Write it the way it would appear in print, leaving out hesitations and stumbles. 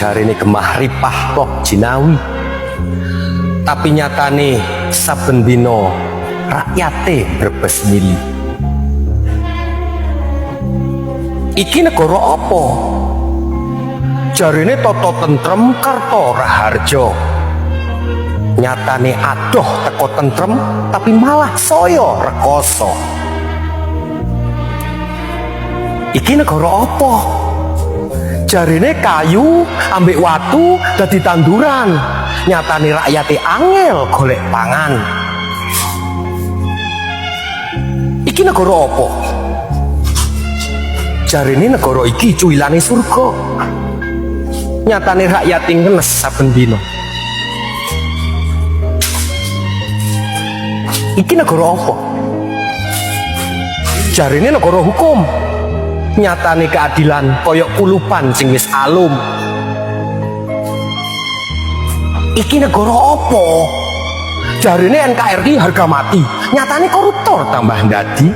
jarine gemah ripah toh jinawi, tapi nyatane saben dina rakyate brebes mili. Iki negara apa? Jarine tata tentrem Karta Raharja. Nyatane adoh teko tentrem tapi malah saya rekoso. Iki negara apa? Jarine kayu ambek watu dadi tanduran. Nyatane rakyate angel golek pangan. Iki negara apa? Jarine negara iki cuwilane surga. Nyatane rakyate ngenes saben dina. Iki negara apa? Jarine negara hukum. Nyatane keadilan koyok kulupan sing wis alum. Iki negara apa? Jarine NKRI harga mati. Nyatane koruptor tambah ndadi.